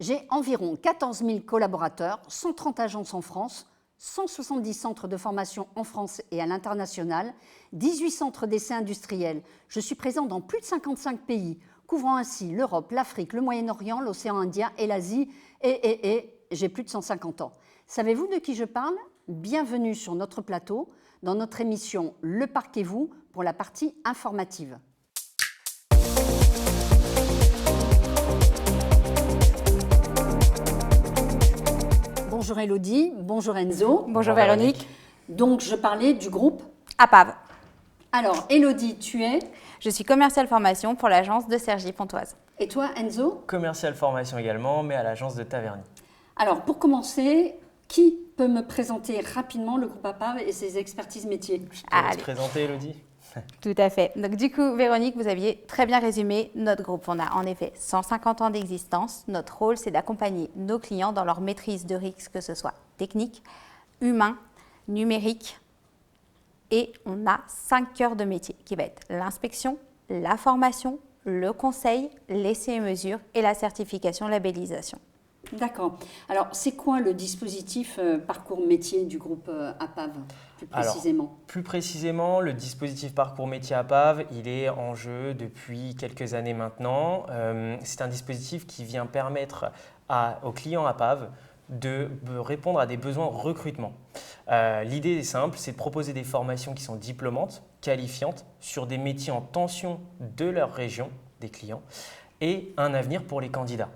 J'ai environ 14 000 collaborateurs, 130 agences en France, 170 centres de formation en France et à l'international, 18 centres d'essais industriels. Je suis présent dans plus de 55 pays, couvrant ainsi l'Europe, l'Afrique, le Moyen-Orient, l'océan Indien et l'Asie. Et j'ai plus de 150 ans. Savez-vous de qui je parle? Bienvenue sur notre plateau, dans notre émission Le Parc et vous, pour la partie informative. Bonjour Elodie, bonjour Enzo. Bonjour Véronique. Donc je parlais du groupe APAV. Alors Elodie, tu es? Je suis commerciale formation pour l'agence de Cergy-Pontoise. Et toi Enzo? Commercial formation également, mais à l'agence de Taverny. Alors pour commencer, qui peut me présenter rapidement le groupe APAV et ses expertises métiers? Je te laisse présenter Elodie. Tout à fait. Donc du coup, Véronique, vous aviez très bien résumé notre groupe. On a en effet 150 ans d'existence. Notre rôle, c'est d'accompagner nos clients dans leur maîtrise de risque, que ce soit technique, humain, numérique. Et on a 5 cœurs de métier qui va être l'inspection, la formation, le conseil, l'essai et mesure et la certification, labellisation. D'accord. Alors, c'est quoi le dispositif parcours métier du groupe APAV, plus précisément? Alors, plus précisément, le dispositif parcours métier APAV, il est en jeu depuis quelques années maintenant. C'est un dispositif qui vient permettre aux clients APAV de répondre à des besoins de recrutement. L'idée est simple, c'est de proposer des formations qui sont diplômantes, qualifiantes, sur des métiers en tension de leur région, des clients, et un avenir pour les candidats.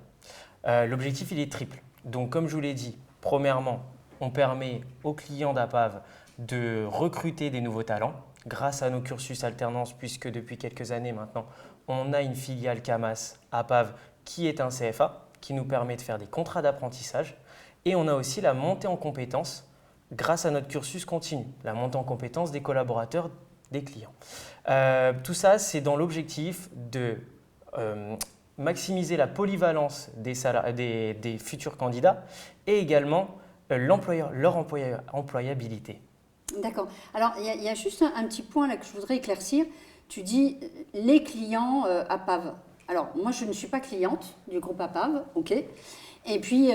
L'objectif, il est triple. Donc, comme je vous l'ai dit, premièrement, on permet aux clients d'APAV de recruter des nouveaux talents grâce à nos cursus alternance, puisque depuis quelques années maintenant, on a une filiale CAMAS APAV qui est un CFA, qui nous permet de faire des contrats d'apprentissage. Et on a aussi la montée en compétences grâce à notre cursus continu, la montée en compétences des collaborateurs, des clients. Tout ça, c'est dans l'objectif de maximiser la polyvalence des futurs candidats et également leur employabilité. D'accord. Alors, il y a juste un petit point là que je voudrais éclaircir. Tu dis les clients APAV. Alors, moi, je ne suis pas cliente du groupe APAV, ok. Et puis,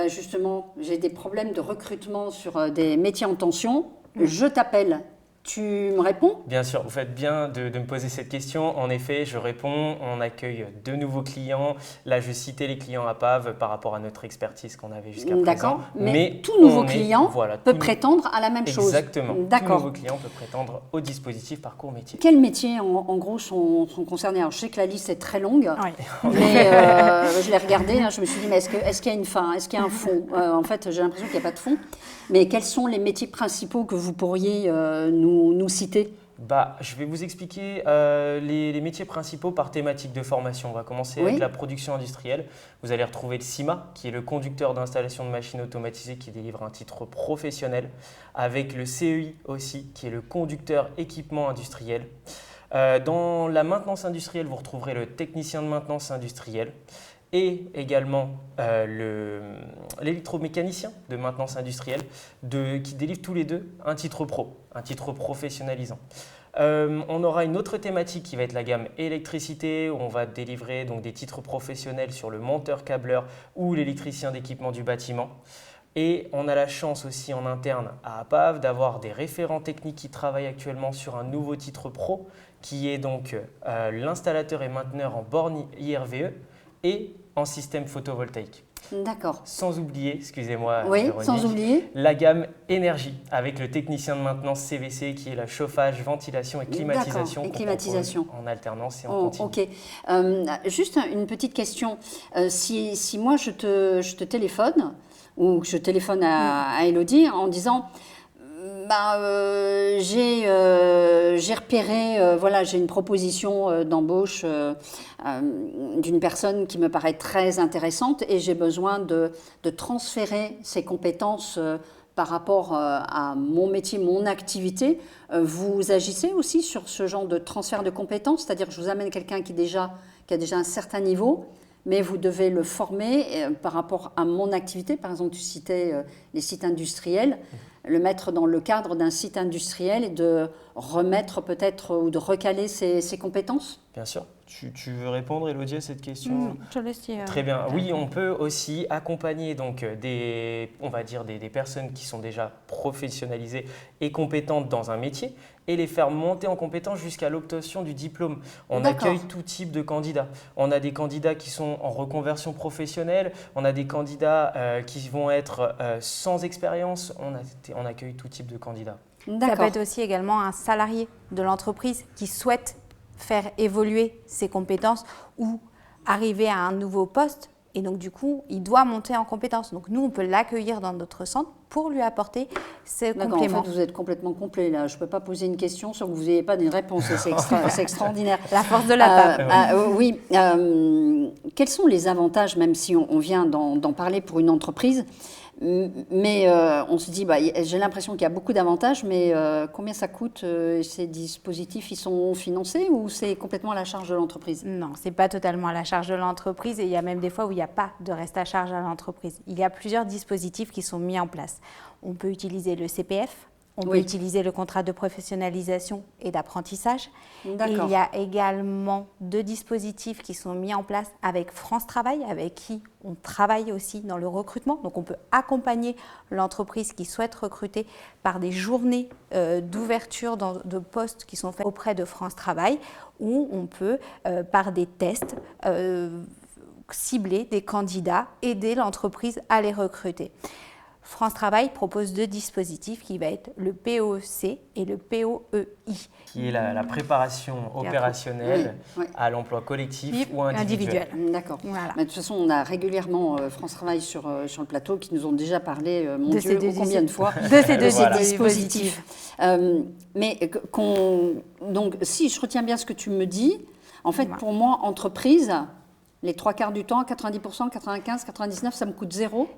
justement, j'ai des problèmes de recrutement sur des métiers en tension. Je t'appelle. Tu me réponds? Bien sûr, vous faites bien de me poser cette question. En effet, je réponds. On accueille de nouveaux clients. Là, je citais les clients APAV par rapport à notre expertise qu'on avait jusqu'à présent. D'accord, mais tout nouveau client peut prétendre à la même chose. Exactement. D'accord. Tout nouveau client peut prétendre au dispositif parcours métier. Quels métiers, en gros, sont concernés? Alors, je sais que la liste est très longue, Oui. mais je l'ai regardée. Hein, je me suis dit, mais est-ce qu'il y a une fin? Est-ce qu'il y a un fond? En fait, j'ai l'impression qu'il n'y a pas de fond. Mais quels sont les métiers principaux que vous pourriez nous citer? Je vais vous expliquer les métiers principaux par thématique de formation. On va commencer avec la production industrielle. Vous allez retrouver le CIMA, qui est le conducteur d'installation de machines automatisées qui délivre un titre professionnel, avec le CEI aussi, qui est le conducteur équipement industriel. Dans la maintenance industrielle, vous retrouverez le technicien de maintenance industrielle et également l'électromécanicien de maintenance industrielle qui délivre tous les deux un titre pro, un titre professionnalisant. On aura une autre thématique qui va être la gamme électricité, où on va délivrer donc des titres professionnels sur le monteur-câbleur ou l'électricien d'équipement du bâtiment. Et on a la chance aussi en interne à APAV d'avoir des référents techniques qui travaillent actuellement sur un nouveau titre pro, qui est donc l'installateur et mainteneur en borne IRVE et en système photovoltaïque. D'accord. Sans oublier, excusez-moi, oui, Véronique, sans oublier la gamme énergie avec le technicien de maintenance CVC qui est la chauffage, ventilation et climatisation. Et climatisation. En alternance et en continu. Ok. Juste une petite question. Si moi je te téléphone ou que je téléphone à Elodie en disant j'ai repéré, j'ai une proposition d'embauche d'une personne qui me paraît très intéressante et j'ai besoin de transférer ses compétences par rapport à mon métier, mon activité. Vous agissez aussi sur ce genre de transfert de compétences, c'est-à-dire que je vous amène quelqu'un qui a déjà un certain niveau, mais vous devez le former par rapport à mon activité. Par exemple, tu citais les sites industriels. Le mettre dans le cadre d'un site industriel et de remettre peut-être ou de recaler ses compétences? Bien sûr, Tu veux répondre, Élodie, à cette question? Je laisse dire. Très bien. Oui, on peut aussi accompagner donc on va dire des personnes qui sont déjà professionnalisées et compétentes dans un métier et les faire monter en compétence jusqu'à l'obtention du diplôme. On accueille tout type de candidats. On a des candidats qui sont en reconversion professionnelle, on a des candidats qui vont être sans expérience, on accueille tout type de candidats. Ça peut être aussi également un salarié de l'entreprise qui souhaite faire évoluer ses compétences ou arriver à un nouveau poste. Et donc, du coup, il doit monter en compétences. Donc, nous, on peut l'accueillir dans notre centre pour lui apporter ces compléments. En fait, vous êtes complètement complet là. Je ne peux pas poser une question sans que vous n'ayez pas de réponse. C'est extraordinaire. La force de la PAV. Oui. Quels sont les avantages, même si on vient d'en parler pour une entreprise, mais on se dit, j'ai l'impression qu'il y a beaucoup d'avantages, mais combien ça coûte ces dispositifs? Ils sont financés ou c'est complètement à la charge de l'entreprise? Non, ce n'est pas totalement à la charge de l'entreprise et il y a même des fois où il n'y a pas de reste à charge à l'entreprise. Il y a plusieurs dispositifs qui sont mis en place. On peut utiliser le CPF, on peut utiliser le contrat de professionnalisation et d'apprentissage. Et il y a également 2 dispositifs qui sont mis en place avec France Travail, avec qui on travaille aussi dans le recrutement. Donc, on peut accompagner l'entreprise qui souhaite recruter par des journées d'ouverture de postes qui sont faites auprès de France Travail, ou on peut, par des tests, cibler des candidats, aider l'entreprise à les recruter. France Travail propose 2 dispositifs qui va être le POEC et le POEI. Qui est la préparation opérationnelle à l'emploi collectif ou individuel. D'accord. Voilà. De toute façon, on a régulièrement France Travail sur le plateau qui nous ont déjà parlé, mon Dieu, combien de fois, de ces 2 dispositifs. Donc, si je retiens bien ce que tu me dis, en fait, pour moi, entreprise... Les 3/4 du temps, 90%, 95%, 99%, ça me coûte 0.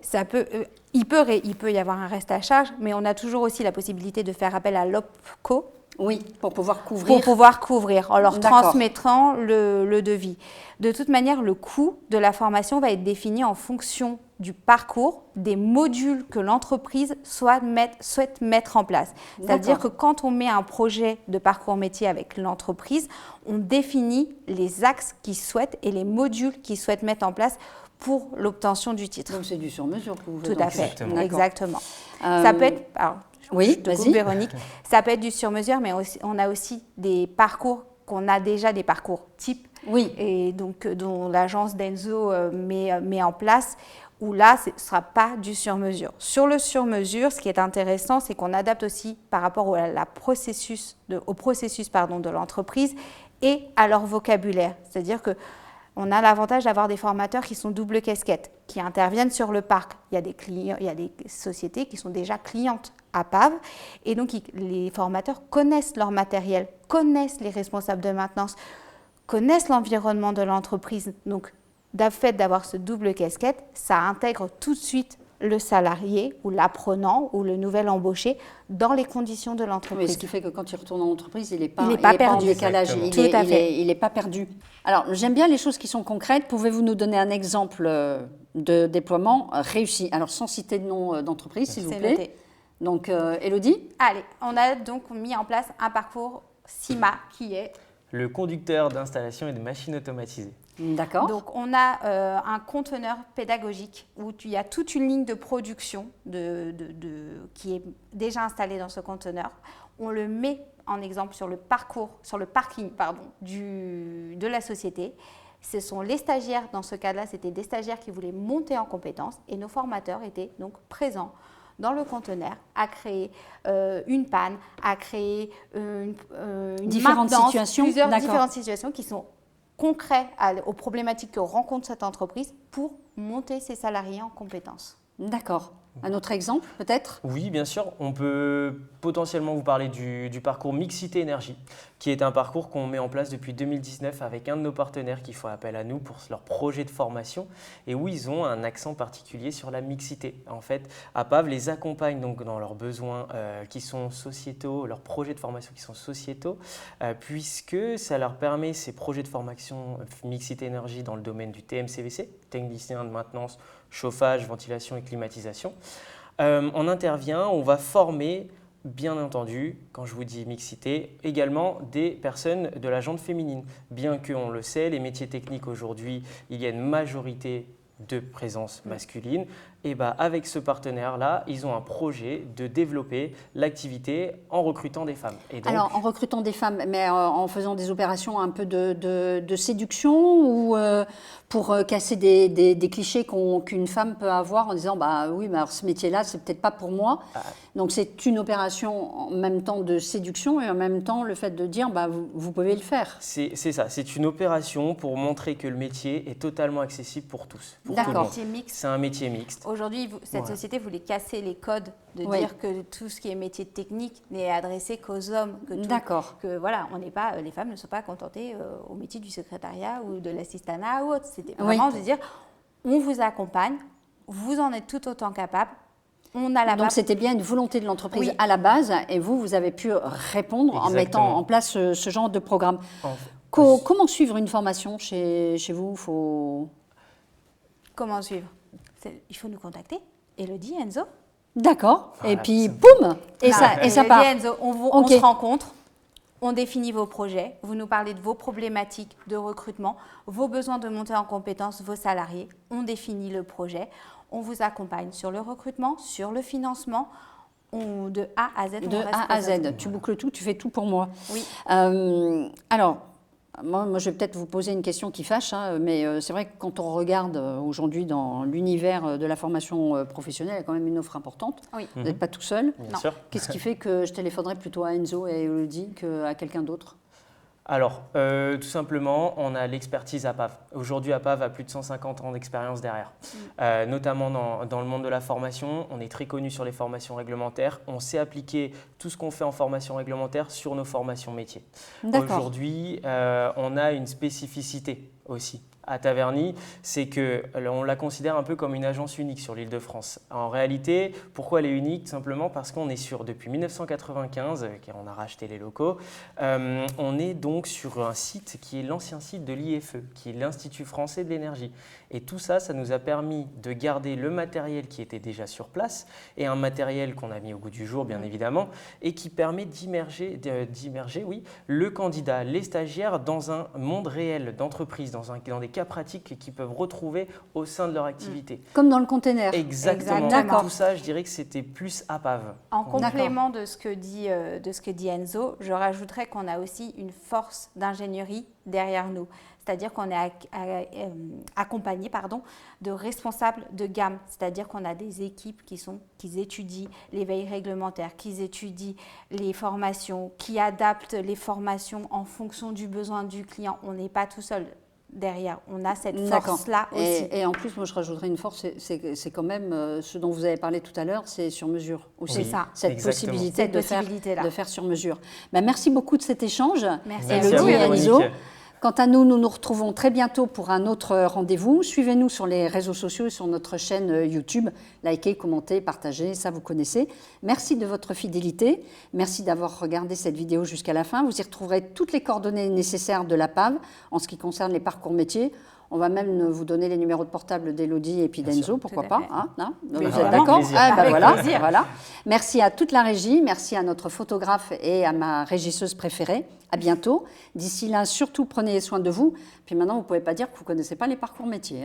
Il peut y avoir un reste à charge, mais on a toujours aussi la possibilité de faire appel à l'OPCO. Oui, pour pouvoir couvrir. En leur transmettant le devis. De toute manière, le coût de la formation va être défini en fonction du parcours, des modules que l'entreprise souhaite mettre en place. C'est-à-dire que quand on met un projet de parcours métier avec l'entreprise, on définit les axes qu'ils souhaitent et les modules qu'ils souhaitent mettre en place pour l'obtention du titre. Donc c'est du sur-mesure que vous faites. Tout à fait, exactement. Ça peut être... Alors, Véronique. Ça peut être du sur-mesure, mais on a aussi des parcours qu'on a déjà, des parcours types. Et donc, dont l'agence Denso met en place, où là, ce ne sera pas du sur-mesure. Sur le sur-mesure, ce qui est intéressant, c'est qu'on adapte aussi par rapport au processus de l'entreprise et à leur vocabulaire. C'est-à-dire qu'on a l'avantage d'avoir des formateurs qui sont double casquette, qui interviennent sur le parc. Il y a des sociétés qui sont déjà clientes à PAV, et donc les formateurs connaissent leur matériel, connaissent les responsables de maintenance, connaissent l'environnement de l'entreprise. Donc, le fait d'avoir ce double casquette, ça intègre tout de suite le salarié ou l'apprenant ou le nouvel embauché dans les conditions de l'entreprise. Oui, ce qui fait que quand il retourne en entreprise, il n'est pas perdu. En décalage, il n'est pas perdu. Alors, j'aime bien les choses qui sont concrètes. Pouvez-vous nous donner un exemple de déploiement réussi? Alors, sans citer de nom d'entreprise, s'il vous plaît. Noté. Donc, Élodie? Allez, on a donc mis en place un parcours CIMA qui est... Le conducteur d'installation et de machines automatisées. D'accord. Donc, on a un conteneur pédagogique où il y a toute une ligne de production qui est déjà installée dans ce conteneur. On le met en exemple sur le parking de la société. Ce sont les stagiaires, dans ce cas-là, c'était des stagiaires qui voulaient monter en compétences et nos formateurs étaient donc présents dans le conteneur à créer une panne, à créer une différentes situations, différentes situations qui sont concrètes aux problématiques que rencontre cette entreprise pour monter ses salariés en compétences. D'accord. Un autre exemple, peut-être? Oui, bien sûr. On peut potentiellement vous parler du parcours Mixité Énergie, qui est un parcours qu'on met en place depuis 2019 avec un de nos partenaires qui font appel à nous pour leur projet de formation et où ils ont un accent particulier sur la mixité. En fait, APAV les accompagne donc dans leurs besoins qui sont sociétaux, leurs projets de formation qui sont sociétaux, puisque ça leur permet, ces projets de formation Mixité Énergie dans le domaine du TMCVC, technicien de maintenance, chauffage, ventilation et climatisation. On intervient, on va former bien entendu, quand je vous dis mixité, également des personnes de la gente féminine. Bien qu'on le sait, les métiers techniques aujourd'hui, il y a une majorité de présence masculine. Et avec ce partenaire-là, ils ont un projet de développer l'activité en recrutant des femmes. Et donc, alors, en recrutant des femmes, mais en faisant des opérations un peu de séduction ou pour casser des clichés qu'une femme peut avoir en disant oui, mais alors ce métier-là, c'est peut-être pas pour moi. Donc, c'est une opération en même temps de séduction et en même temps le fait de dire vous pouvez le faire. C'est ça, c'est une opération pour montrer que le métier est totalement accessible pour tous. Pour tout le monde. C'est un métier mixte. Aujourd'hui, cette société voulait casser les codes de dire que tout ce qui est métier technique n'est adressé qu'aux hommes. Que voilà, on n'est pas, les femmes ne sont pas contentées au métier du secrétariat ou de l'assistanat ou autre. C'était vraiment de dire, on vous accompagne, vous en êtes tout autant capable. Donc c'était bien une volonté de l'entreprise à la base et vous avez pu répondre en mettant en place ce genre de programme. Comment suivre une formation chez vous Comment suivre ? Il faut nous contacter. Élodie, Enzo. D'accord. Et puis, boum, et ça part. Enzo, on se rencontre, on définit vos projets, vous nous parlez de vos problématiques de recrutement, vos besoins de montée en compétences, vos salariés, on définit le projet, on vous accompagne sur le recrutement, sur le financement, de A à Z. De A à Z, tu boucles tout, tu fais tout pour moi. Oui. Alors, moi, je vais peut-être vous poser une question qui fâche, mais c'est vrai que quand on regarde aujourd'hui dans l'univers de la formation professionnelle, il y a quand même une offre importante. Oui. Vous n'êtes pas tout seul. Bien sûr. Qu'est-ce qui fait que je téléphonerais plutôt à Enzo et à Élodie qu'à quelqu'un d'autre ? Alors, tout simplement, on a l'expertise APAV. Aujourd'hui, APAV a plus de 150 ans d'expérience derrière. Notamment dans le monde de la formation, on est très connu sur les formations réglementaires. On sait appliquer tout ce qu'on fait en formation réglementaire sur nos formations métiers. Aujourd'hui, on a une spécificité aussi à Taverny, c'est qu'on la considère un peu comme une agence unique sur l'Île-de-France. En réalité, pourquoi elle est unique ? Simplement parce qu'on est depuis 1995, car on a racheté les locaux, on est donc sur un site qui est l'ancien site de l'IFE, qui est l'Institut français de l'énergie. Et tout ça, ça nous a permis de garder le matériel qui était déjà sur place et un matériel qu'on a mis au goût du jour, bien évidemment, et qui permet d'immerger le candidat, les stagiaires dans un monde réel d'entreprise, dans des cas pratiques qu'ils peuvent retrouver au sein de leur activité. Comme dans le container. Exactement. D'accord. Tout ça, je dirais que c'était plus APAV. En complément de ce que dit Enzo, je rajouterais qu'on a aussi une force d'ingénierie derrière nous. C'est-à-dire qu'on est accompagné de responsables de gamme. C'est-à-dire qu'on a des équipes qui étudient les veilles réglementaires, qui étudient les formations, qui adaptent les formations en fonction du besoin du client. On n'est pas tout seul derrière. On a cette force-là aussi. Et en plus, moi, je rajouterais une force, c'est quand même ce dont vous avez parlé tout à l'heure, c'est sur mesure aussi. C'est ça. Cette possibilité de faire sur mesure. Merci beaucoup de cet échange. Merci. Élodie et Enzo. Quant à nous, nous nous retrouvons très bientôt pour un autre rendez-vous. Suivez-nous sur les réseaux sociaux et sur notre chaîne YouTube. Likez, commentez, partagez, ça vous connaissez. Merci de votre fidélité. Merci d'avoir regardé cette vidéo jusqu'à la fin. Vous y retrouverez toutes les coordonnées nécessaires de l'APAV en ce qui concerne les parcours métiers. On va même vous donner les numéros de portable d'Élodie et puis d'Enzo, pourquoi pas. Vous êtes d'accord ? Voilà. Merci à toute la régie, merci à notre photographe et à ma régisseuse préférée. À bientôt. D'ici là, surtout, prenez soin de vous. Puis maintenant, vous ne pouvez pas dire que vous ne connaissez pas les parcours métiers.